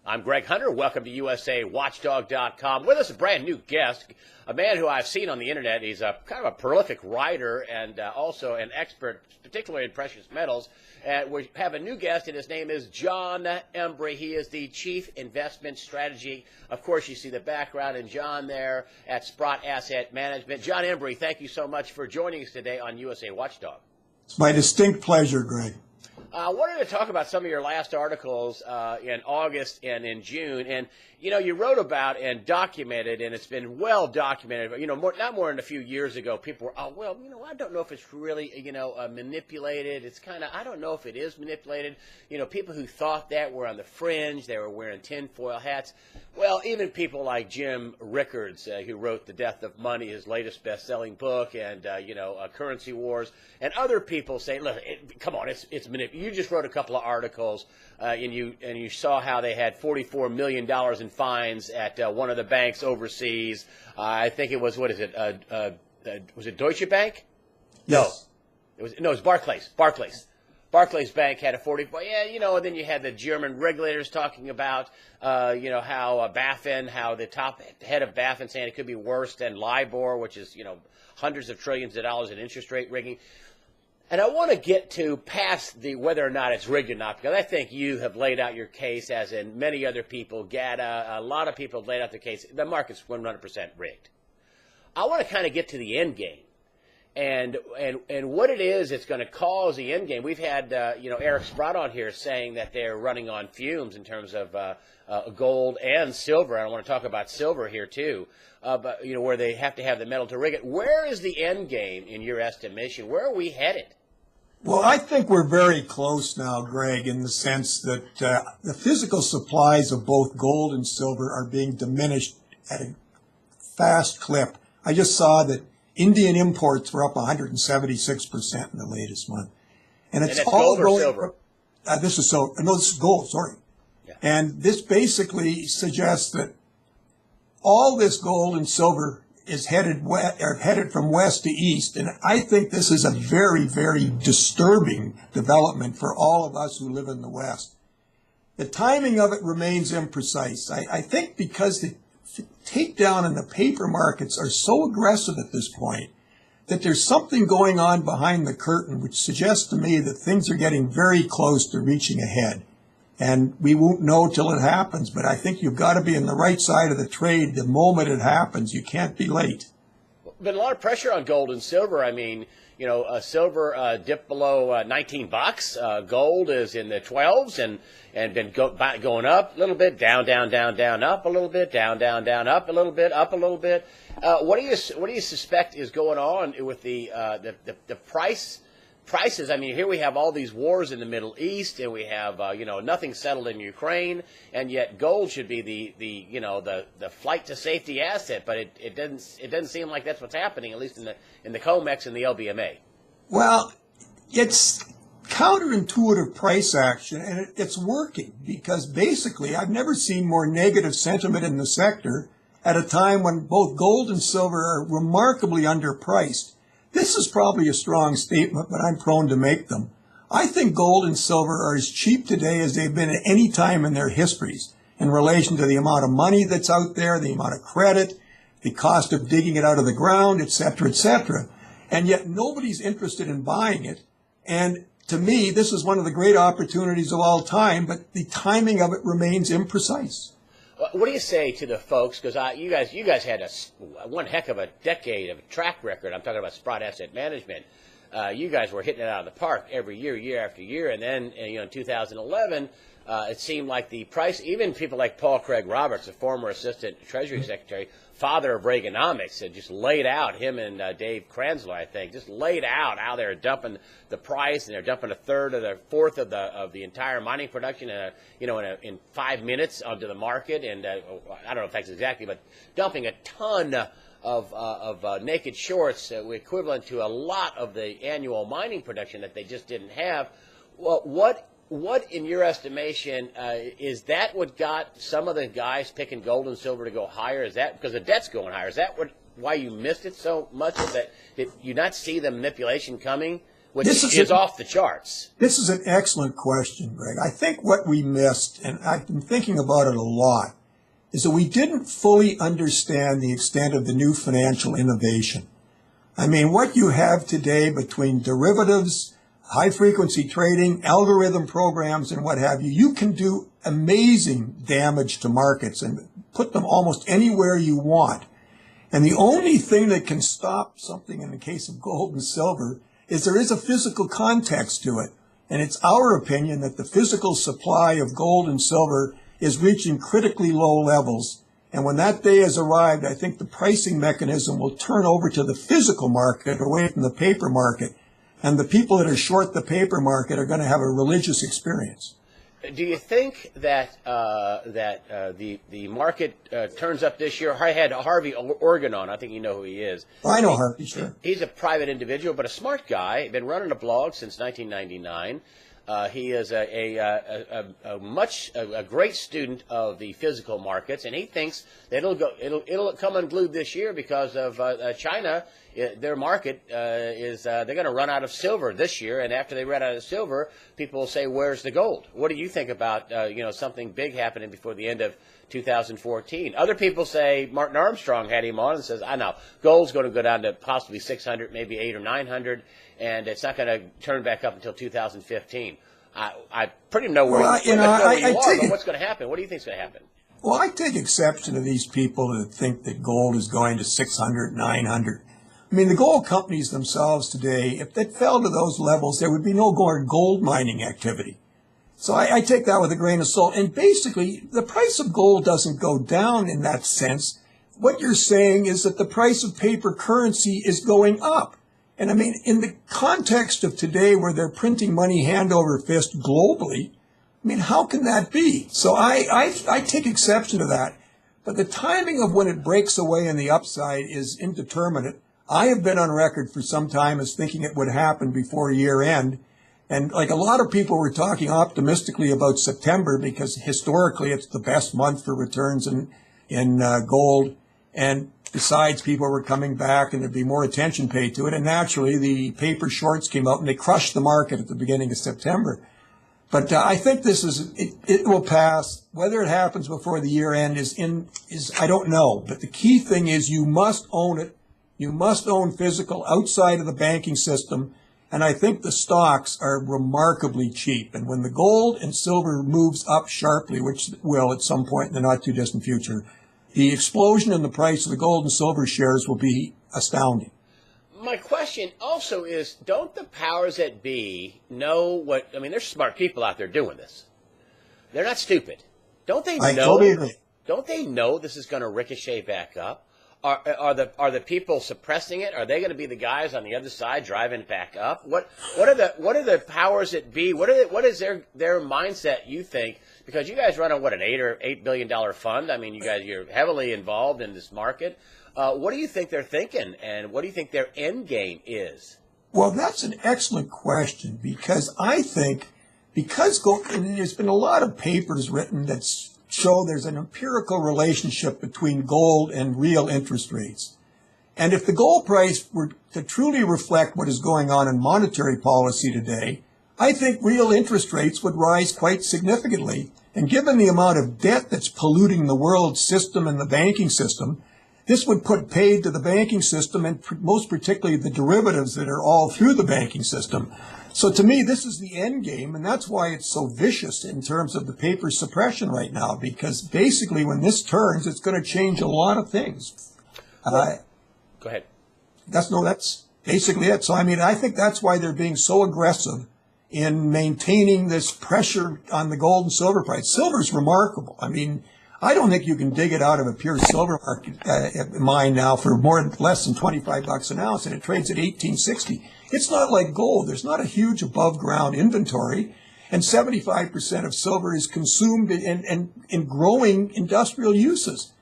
I'm Greg Hunter. Welcome to USAWatchdog.com. With us, a brand new guest, a man who I've seen on the internet. He's a kind of a prolific writer and also an expert, particularly in precious metals. We have a new guest, and his name is John Embry. He is the Chief Investment Strategy. Of course, you see the background in John there at Sprott Asset Management. John Embry, thank you so much for joining us today on USA Watchdog. It's my distinct pleasure, Greg. I wanted to talk about some of your last articles in August and in June. And, you know, you wrote about and documented, and it's been well documented, you know, not more than a few years ago, people were, oh, well, you know, I don't know if it's really, manipulated. It's kind of, I don't know if it is manipulated. You know, people who thought that were on the fringe. They were wearing tinfoil hats. Well, even people like Jim Rickards, who wrote The Death of Money, his latest best-selling book, and, Currency Wars, and other people say, look, come on, it's manipulated. You just wrote a couple of articles, and you saw how they had $44 million in fines at one of the banks overseas. I think it was, what is it? Was it Deutsche Bank? Yes. No, it was Barclays. Barclays Bank had a 44. Yeah, and then you had the German regulators talking about, how BaFin, how the top head of BaFin saying it could be worse than LIBOR, which is, hundreds of trillions of dollars in interest rate rigging. And I want to get to past the whether or not it's rigged or not, because I think you have laid out your case, as in many other people, a lot of people have laid out their case. The market's 100% rigged. I want to kind of get to the end game. And what it is, it's going to cause the end game. We've had, Eric Sprott on here saying that they're running on fumes in terms of gold and silver. I want to talk about silver here, too, but, where they have to have the metal to rig it. Where is the end game in your estimation? Where are we headed? Well, I think we're very close now, Greg, in the sense that the physical supplies of both gold and silver are being diminished at a fast clip. I just saw that Indian imports were up 176% in the latest month. And it's all gold or silver? This is gold, sorry. Yeah. And this basically suggests that all this gold and silver is headed from west to east. And I think this is a very, very disturbing development for all of us who live in the West. The timing of it remains imprecise. I think because the takedown in the paper markets are so aggressive at this point that there's something going on behind the curtain which suggests to me that things are getting very close to reaching a head. And we won't know till it happens, but I think you've got to be on the right side of the trade the moment it happens. You can't be late. Been a lot of pressure on gold and silver. I mean, silver dipped below 19 bucks. Gold is in the 12s and been going up a little bit, down, up a little bit, down, up a little bit, up a little bit. What do you suspect is going on with the prices? I mean, here we have all these wars in the Middle East, and we have nothing settled in Ukraine, and yet gold should be the flight to safety asset, but it doesn't seem like that's what's happening, at least in the COMEX and the LBMA. Well, it's counterintuitive price action, and it's working, because basically I've never seen more negative sentiment in the sector at a time when both gold and silver are remarkably underpriced. This is probably a strong statement, but I'm prone to make them. I think gold and silver are as cheap today as they've been at any time in their histories in relation to the amount of money that's out there, the amount of credit, the cost of digging it out of the ground, et cetera, et cetera. And yet nobody's interested in buying it. And to me, this is one of the great opportunities of all time, but the timing of it remains imprecise. What do you say to the folks? Because you guys had one heck of a decade of track record. I'm talking about Sprott Asset Management. You guys were hitting it out of the park every year, year after year. And then, in 2011, it seemed like the price, even people like Paul Craig Roberts, a former assistant Treasury Secretary, father of Reaganomics, had just laid out, him and Dave Kranzler, I think, just laid out how they're dumping the price, and they're dumping a third or a fourth of the entire mining production in 5 minutes onto the market. And I don't know if that's exactly, but dumping a ton of naked shorts, equivalent to a lot of the annual mining production that they just didn't have. Well, what, in your estimation, is that what got some of the guys picking gold and silver to go higher? Is that because the debt's going higher? Is that why you missed it so much? Is that, did you not see the manipulation coming which is off the charts. This is an excellent question, Greg. I think what we missed, and I've been thinking about it a lot, is that we didn't fully understand the extent of the new financial innovation. I mean, what you have today between derivatives, high-frequency trading, algorithm programs, and what have you, you can do amazing damage to markets and put them almost anywhere you want. And the only thing that can stop something in the case of gold and silver is there is a physical context to it. And it's our opinion that the physical supply of gold and silver is reaching critically low levels. And when that day has arrived, I think the pricing mechanism will turn over to the physical market away from the paper market. And the people that are short the paper market are going to have a religious experience. Do you think that the market turns up this year? I had Harvey Organ on. I think you know who he is. I know Harvey, sure. He's a private individual, but a smart guy. Been running a blog since 1999. He is a great student of the physical markets, and he thinks that it'll come unglued this year because of China. Their market they're going to run out of silver this year, and after they run out of silver, people will say, "Where's the gold?" What do you think about something big happening before the end of 2014? Other people say, Martin Armstrong had him on and says, "I know gold's going to go down to possibly 600, maybe 800 or 900, and it's not going to turn back up until 2015." I pretty know where you are, but what's going to happen? What do you think is going to happen? Well, I take exception to these people that think that gold is going to 600, 900. I mean, the gold companies themselves today, if they fell to those levels, there would be no gold mining activity. So I take that with a grain of salt. And basically, the price of gold doesn't go down in that sense. What you're saying is that the price of paper currency is going up. And I mean, in the context of today where they're printing money hand over fist globally, I mean, how can that be? So I take exception to that. But the timing of when it breaks away in the upside is indeterminate. I have been on record for some time as thinking it would happen before year end. And like a lot of people were talking optimistically about September because historically it's the best month for returns in gold. And besides, people were coming back and there'd be more attention paid to it. And naturally, the paper shorts came out and they crushed the market at the beginning of September. But I think it will pass. Whether it happens before the year end is I don't know. But the key thing is you must own it. You must own physical outside of the banking system. And I think the stocks are remarkably cheap. And when the gold and silver moves up sharply, which it will at some point in the not too distant future, the explosion in the price of the gold and silver shares will be astounding. My question also is, don't the powers that be know what, I mean, there's smart people out there doing this. They're not stupid. Don't they know? I totally agree. Don't they know this is going to ricochet back up? Are the people suppressing it? Are they going to be the guys on the other side driving it back up? What are the powers that be? What is their mindset? You think, because you guys run on an $8 billion fund? I mean, you're heavily involved in this market. What do you think they're thinking, and what do you think their end game is? Well, that's an excellent question because I think and there's been a lot of papers written that show there's an empirical relationship between gold and real interest rates. And if the gold price were to truly reflect what is going on in monetary policy today, I think real interest rates would rise quite significantly. And given the amount of debt that's polluting the world system and the banking system, this would put paid to the banking system and most particularly the derivatives that are all through the banking system. So to me, this is the end game, and that's why it's so vicious in terms of the paper suppression right now, because basically when this turns, it's going to change a lot of things. Go ahead. That's basically it. So, I mean, I think that's why they're being so aggressive in maintaining this pressure on the gold and silver price. Silver's remarkable. I mean, I don't think you can dig it out of a pure silver market mine now for less than $25 an ounce, and it trades at $18.60. It's not like gold. There's not a huge above ground inventory, and 75% of silver is consumed in growing industrial uses.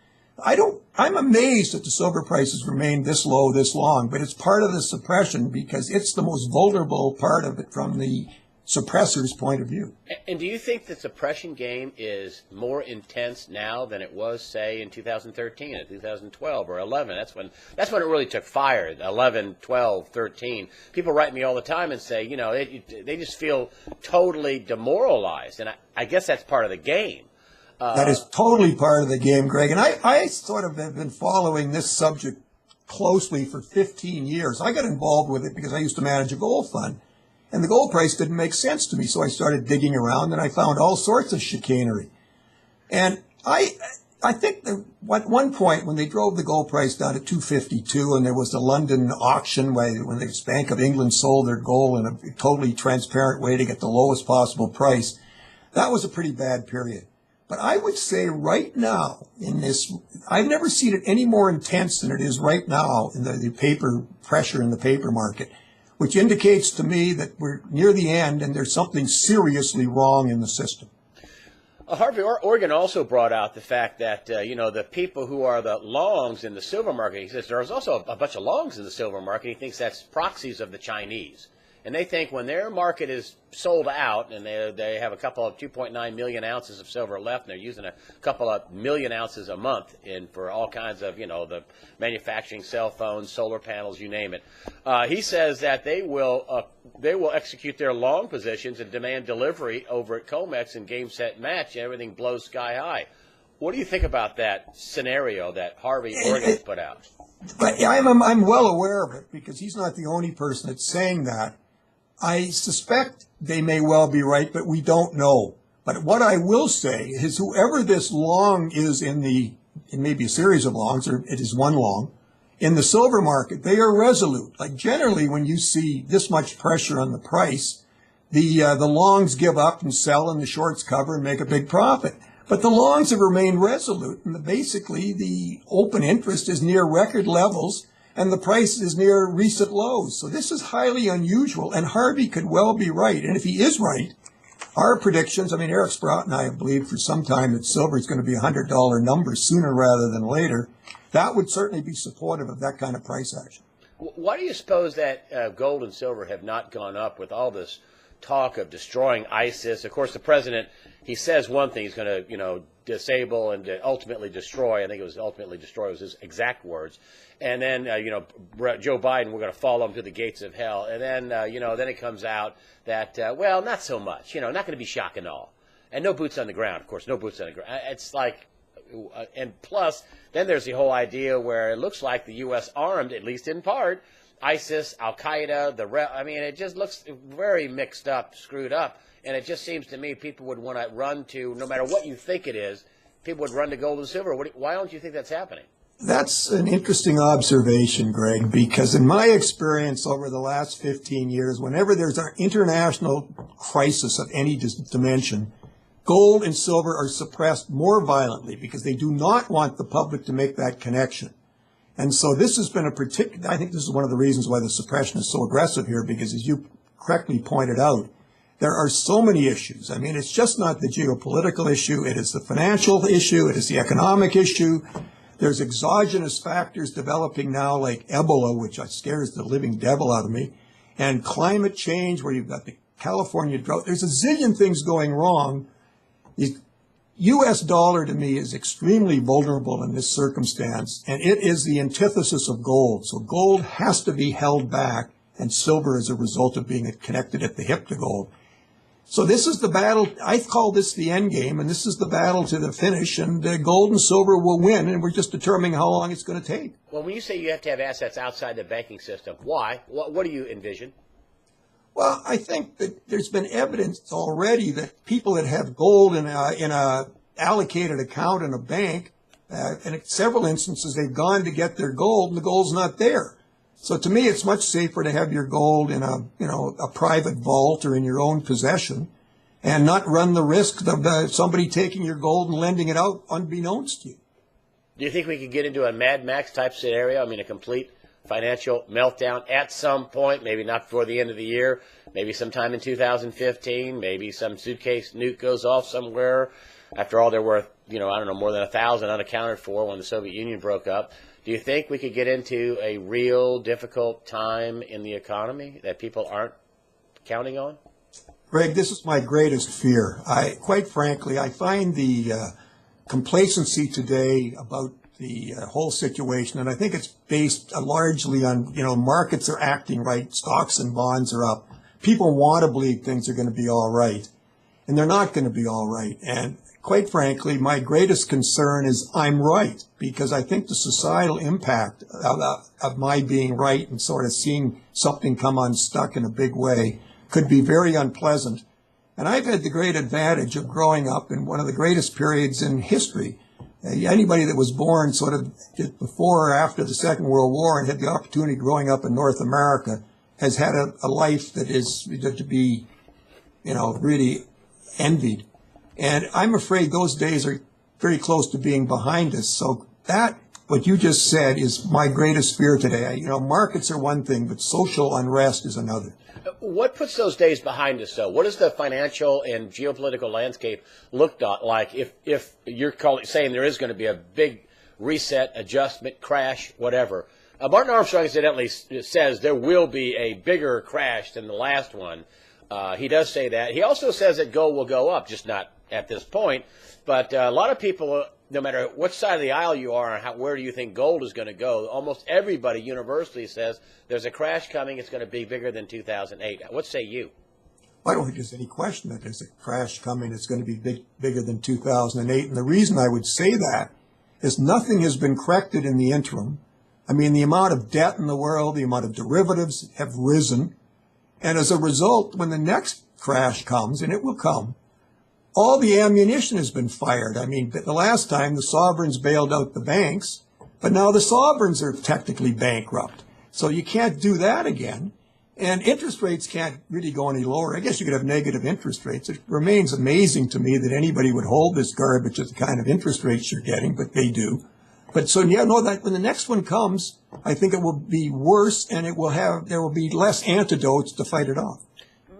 I'm amazed that the silver prices remained this low this long, but it's part of the suppression because it's the most vulnerable part of it from the suppressor's point of view. And do you think the suppression game is more intense now than it was, say, in 2013 and 2012 or 11? That's when it really took fire. 11, 12, 13. People write me all the time and say, they just feel totally demoralized, and I guess that's part of the game. That is totally part of the game, Greg. And I sort of have been following this subject closely for 15 years. I got involved with it because I used to manage a gold fund. And the gold price didn't make sense to me, so I started digging around, and I found all sorts of chicanery. And I think that at one point when they drove the gold price down to 252, and there was the London auction when the Bank of England sold their gold in a totally transparent way to get the lowest possible price, that was a pretty bad period. But I would say right now in this, I've never seen it any more intense than it is right now in the paper pressure in the paper market, which indicates to me that we're near the end and there's something seriously wrong in the system. Harvey, Oregon also brought out the fact that, the people who are the longs in the silver market, he says there's also a bunch of longs in the silver market. He thinks that's proxies of the Chinese. And they think when their market is sold out and they have a couple of 2.9 million ounces of silver left, and they're using a couple of million ounces a month for all kinds of, the manufacturing, cell phones, solar panels, you name it. He says that they will execute their long positions and demand delivery over at COMEX and game, set, match, and everything blows sky high. What do you think about that scenario that Harvey Oregon put out? But I'm well aware of it because he's not the only person that's saying that. I suspect they may well be right, but we don't know. But what I will say is whoever this long is it may be a series of longs, or it is one long, in the silver market, they are resolute. Like generally when you see this much pressure on the price, the longs give up and sell and the shorts cover and make a big profit. But the longs have remained resolute, and basically the open interest is near record levels, and the price is near recent lows. So this is highly unusual, and Harvey could well be right. And if he is right, our predictions, Eric Sprout and I have believed for some time that silver is going to be a $100 number sooner rather than later. That would certainly be supportive of that kind of price action. Why do you suppose that gold and silver have not gone up with all this talk of destroying ISIS? Of course, the president, he says one thing, he's going to, disable and ultimately destroy. I think it was ultimately destroy was his exact words. And then, Joe Biden, we're going to follow him to the gates of hell. And then, then it comes out that, not so much, not going to be shock and awe. And no boots on the ground, of course, no boots on the ground. It's like, and plus, then there's the whole idea where it looks like the U.S. armed, at least in part, ISIS, Al-Qaeda, it just looks very mixed up, screwed up. And it just seems to me people would want to run to, no matter what you think it is, people would run to gold and silver. Why don't you think that's happening? That's an interesting observation, Greg, because in my experience over the last 15 years, whenever there's an international crisis of any dimension, gold and silver are suppressed more violently because they do not want the public to make that connection. And so this has been I think this is one of the reasons why the suppression is so aggressive here, because as you correctly pointed out, there are so many issues. It's just not the geopolitical issue. It is the financial issue. It is the economic issue. There's exogenous factors developing now like Ebola, which scares the living devil out of me, and climate change where you've got the California drought. There's a zillion things going wrong. The U.S. dollar to me is extremely vulnerable in this circumstance, and it is the antithesis of gold. So gold has to be held back, and silver as a result of being connected at the hip to gold. So this is the battle. I call this the end game, and this is the battle to the finish, and gold and silver will win, and we're just determining how long it's going to take. Well, when you say you have to have assets outside the banking system, why? What do you envision? Well, I think that there's been evidence already that people that have gold in a allocated account in a bank, and in several instances they've gone to get their gold, and the gold's not there. So to me, it's much safer to have your gold in a private vault or in your own possession, and not run the risk of somebody taking your gold and lending it out unbeknownst to you. Do you think we could get into a Mad Max type scenario? A complete financial meltdown at some point, maybe not before the end of the year, maybe sometime in 2015, maybe some suitcase nuke goes off somewhere. After all, there were, more than 1,000 unaccounted for when the Soviet Union broke up. Do you think we could get into a real difficult time in the economy that people aren't counting on? Greg, this is my greatest fear. Quite frankly, I find the complacency today about the whole situation, and I think it's based largely on, markets are acting right, stocks and bonds are up. People want to believe things are going to be all right, and they're not going to be all right. And quite frankly, my greatest concern is I'm right, because I think the societal impact of my being right and sort of seeing something come unstuck in a big way could be very unpleasant. And I've had the great advantage of growing up in one of the greatest periods in history. Anybody that was born sort of before or after the Second World War and had the opportunity growing up in North America has had a life that is to be, really envied. And I'm afraid those days are very close to being behind us. So what you just said, is my greatest fear today. Markets are one thing, but social unrest is another. What puts those days behind us, though? What does the financial and geopolitical landscape look like if you're saying there is going to be a big reset, adjustment, crash, whatever? Martin Armstrong incidentally says there will be a bigger crash than the last one. He does say that. He also says that gold will go up, just not at this point. But a lot of people, no matter what side of the aisle you are and where do you think gold is going to go, almost everybody universally says there's a crash coming. It's going to be bigger than 2008. What say you? I don't think there's any question that there's a crash coming. It's going to be bigger than 2008. And the reason I would say that is nothing has been corrected in the interim. I mean, the amount of debt in the world, the amount of derivatives have risen. And as a result, when the next crash comes, and it will come, all the ammunition has been fired. I mean, the last time the sovereigns bailed out the banks, but now the sovereigns are technically bankrupt. So you can't do that again. And interest rates can't really go any lower. I guess you could have negative interest rates. It remains amazing to me that anybody would hold this garbage at the kind of interest rates you're getting, but they do. But so, that when the next one comes, I think it will be worse, and there will be less antidotes to fight it off.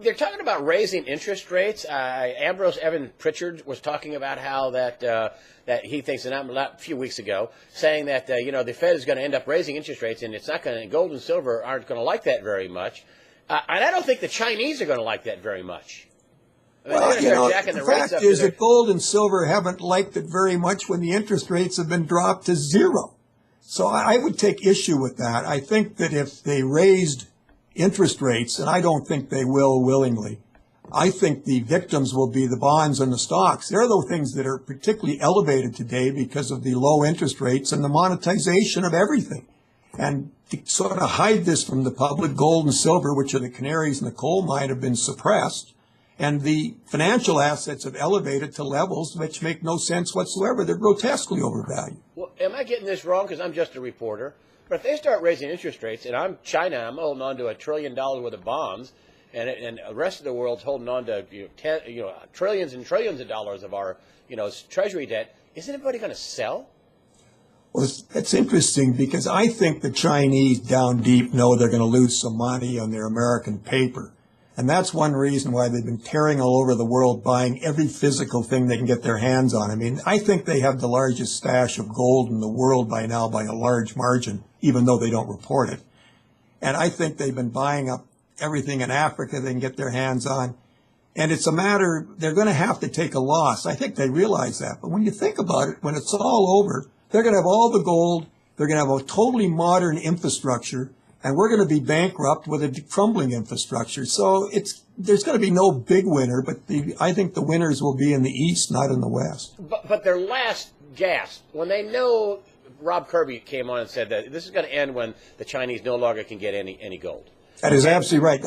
They're talking about raising interest rates. Ambrose Evan Pritchard was talking about how that he thinks, a few weeks ago, saying that the Fed is going to end up raising interest rates, and it's not going to. Gold and silver aren't going to like that very much, and I don't think the Chinese are going to like that very much. The fact is that gold and silver haven't liked it very much when the interest rates have been dropped to zero. So I would take issue with that. I think that if they raised interest rates, and I don't think they will willingly, I think the victims will be the bonds and the stocks. They're the things that are particularly elevated today because of the low interest rates and the monetization of everything. And to sort of hide this from the public, gold and silver, which are the canaries in the coal mine, have been suppressed. And the financial assets have elevated to levels which make no sense whatsoever. They're grotesquely overvalued. Well, am I getting this wrong? Because I'm just a reporter. But if they start raising interest rates, and I'm China, I'm holding on to $1 trillion worth of bonds, and the rest of the world's holding on to trillions and trillions of dollars of our treasury debt, isn't everybody going to sell? Well, it's interesting because I think the Chinese down deep know they're going to lose some money on their American paper. And that's one reason why they've been tearing all over the world, buying every physical thing they can get their hands on. I mean, I think they have the largest stash of gold in the world by now by a large margin, even though they don't report it. And I think they've been buying up everything in Africa they can get their hands on. And it's a matter, they're going to have to take a loss. I think they realize that. But when you think about it, when it's all over, they're going to have all the gold. They're going to have a totally modern infrastructure. And we're going to be bankrupt with a crumbling infrastructure. So there's going to be no big winner, but I think the winners will be in the East, not in the West. But their last gasp, when they know, Rob Kirby came on and said that this is going to end when the Chinese no longer can get any gold. That is absolutely right.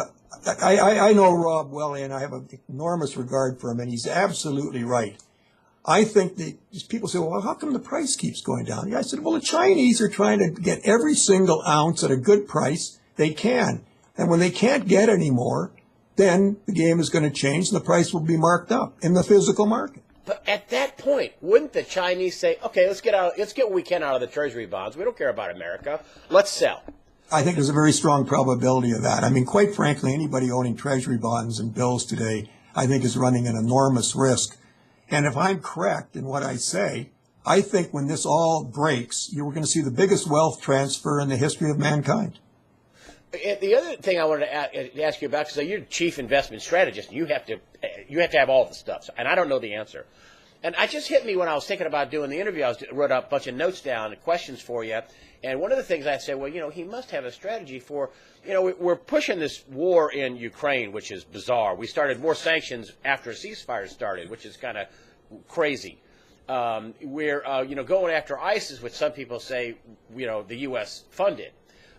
I know Rob well, and I have an enormous regard for him, and he's absolutely right. I think that people say, well, how come the price keeps going down? I said, well, the Chinese are trying to get every single ounce at a good price they can. And when they can't get any more, then the game is going to change and the price will be marked up in the physical market. But at that point, wouldn't the Chinese say, okay, let's get what we can out of the treasury bonds. We don't care about America. Let's sell. I think there's a very strong probability of that. I mean, quite frankly, anybody owning treasury bonds and bills today, I think is running an enormous risk. And if I'm correct in what I say, I think when this all breaks, you're going to see the biggest wealth transfer in the history of mankind. And the other thing I wanted to ask you about, because you're chief investment strategist, and you have to have all the stuff, and I don't know the answer. And it just hit me when I was thinking about doing the interview. I wrote up a bunch of notes down and questions for you. And one of the things I said, well, he must have a strategy for, we're pushing this war in Ukraine, which is bizarre. We started more sanctions after a ceasefire started, which is kind of crazy. We're, going after ISIS, which some people say, the U.S. funded.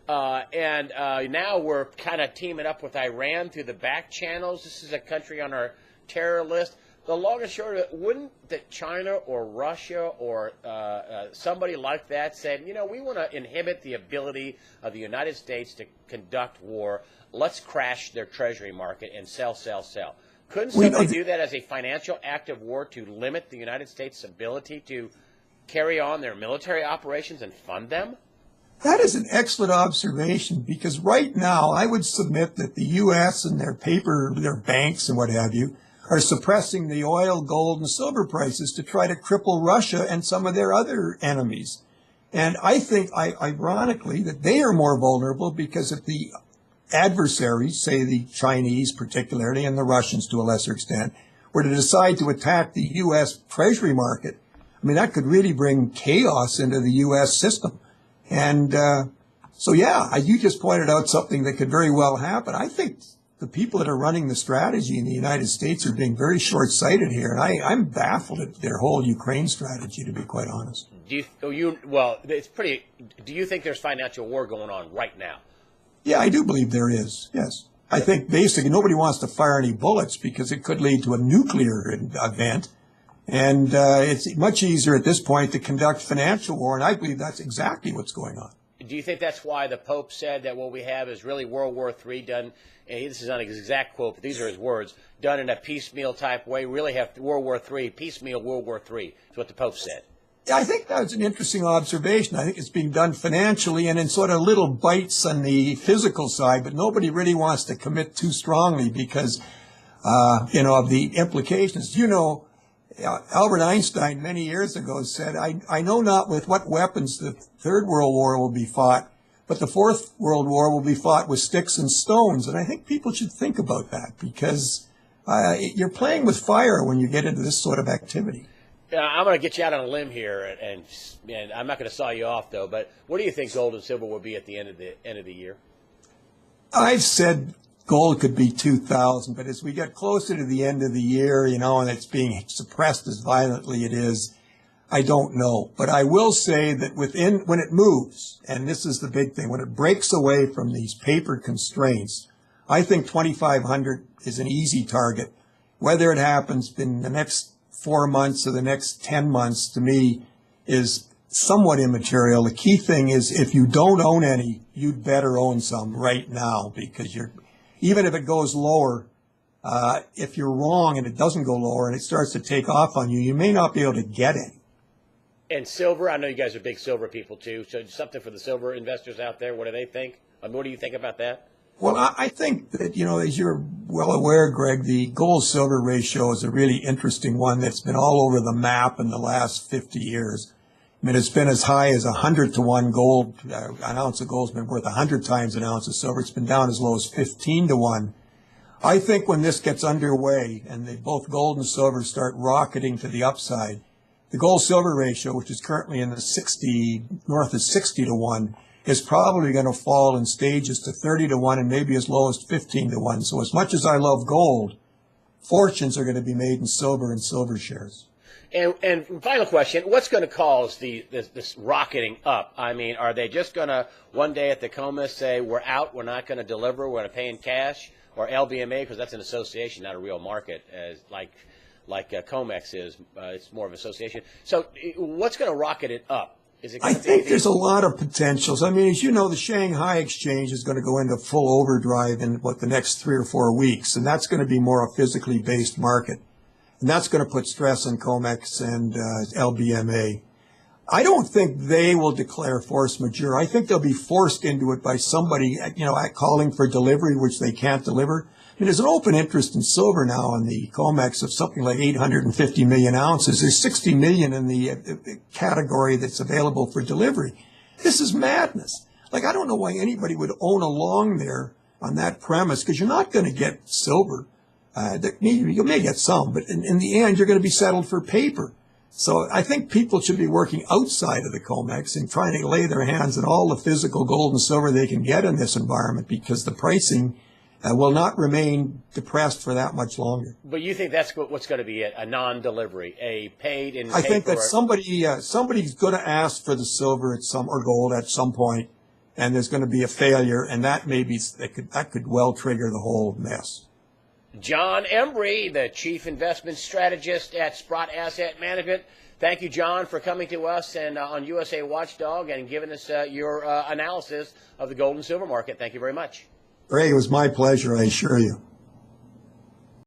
And now we're kind of teaming up with Iran through the back channels. This is a country on our terror list. The long and short of it, wouldn't that China or Russia or somebody like that say, we want to inhibit the ability of the United States to conduct war. Let's crash their treasury market and sell. Couldn't somebody do that as a financial act of war to limit the United States' ability to carry on their military operations and fund them? That is an excellent observation, because right now I would submit that the U.S. and their banks and what have you are suppressing the oil, gold, and silver prices to try to cripple Russia and some of their other enemies. And I think, ironically, that they are more vulnerable, because if the adversaries, say the Chinese particularly, and the Russians to a lesser extent, were to decide to attack the U.S. Treasury market, that could really bring chaos into the U.S. system. And you just pointed out something that could very well happen. I think the people that are running the strategy in the United States are being very short-sighted here, and I'm baffled at their whole Ukraine strategy, to be quite honest. Do you think there's financial war going on right now? Yeah, I do believe there is, yes. I think basically nobody wants to fire any bullets because it could lead to a nuclear event, and it's much easier at this point to conduct financial war, and I believe that's exactly what's going on. Do you think that's why the Pope said that what we have is really World War III done, and this is not an exact quote, but these are his words, done in a piecemeal type way? We really have World War III, piecemeal World War III, is what the Pope said. Yeah, I think that's an interesting observation. I think it's being done financially and in sort of little bites on the physical side, but nobody really wants to commit too strongly because, of the implications. Albert Einstein many years ago said, I know not with what weapons the Third World War will be fought, but the Fourth World War will be fought with sticks and stones. And I think people should think about that, because you're playing with fire when you get into this sort of activity. I'm going to get you out on a limb here, and I'm not going to saw you off, though, but what do you think gold and silver will be at the end of the year? I've said gold could be 2,000, but as we get closer to the end of the year, and it's being suppressed as violently it is, I don't know. But I will say that when it moves, and this is the big thing, when it breaks away from these paper constraints, I think 2,500 is an easy target. Whether it happens in the next 4 months or the next 10 months, to me, is somewhat immaterial. The key thing is, if you don't own any, you'd better own some right now, because even if it goes lower, if you're wrong and it doesn't go lower and it starts to take off on you, you may not be able to get any. And silver, I know you guys are big silver people too, so something for the silver investors out there, what do they think? What do you think about that? Well, I think that, as you're well aware, Greg, the gold-silver ratio is a really interesting one that's been all over the map in the last 50 years. It's been as high as 100 to 1 gold. An ounce of gold's been worth 100 times an ounce of silver. It's been down as low as 15 to 1. I think when this gets underway and both gold and silver start rocketing to the upside, the gold-silver ratio, which is currently in the north of 60 to 1, is probably going to fall in stages to 30 to 1 and maybe as low as 15 to 1. So as much as I love gold, fortunes are going to be made in silver and silver shares. And final question, what's going to cause this rocketing up? Are they just going to one day at the COMEX say, we're out, we're not going to deliver, we're going to pay in cash? Or LBMA, because that's an association, not a real market, as like COMEX is. It's more of an association. So what's going to rocket it up? I think there's a lot of potentials. As you know, the Shanghai Exchange is going to go into full overdrive in the next 3 or 4 weeks, and that's going to be more a physically based market. And that's going to put stress on COMEX and LBMA. I don't think they will declare force majeure. I think they'll be forced into it by somebody, calling for delivery, which they can't deliver. There's an open interest in silver now on the COMEX of something like 850 million ounces. There's 60 million in the category that's available for delivery. This is madness. Like, I don't know why anybody would own a long there on that premise, because you're not going to get silver. You may get some, but in the end, you're going to be settled for paper. So I think people should be working outside of the COMEX and trying to lay their hands on all the physical gold and silver they can get in this environment, because the pricing will not remain depressed for that much longer. But you think that's what's going to be a non-delivery, a paid in I think paper? that somebody's going to ask for the silver or gold at some point, and there's going to be a failure, and that could well trigger the whole mess. John Embry, the Chief Investment Strategist at Sprott Asset Management. Thank you, John, for coming to us and on USA Watchdog and giving us your analysis of the gold and silver market. Thank you very much. Greg, it was my pleasure, I assure you.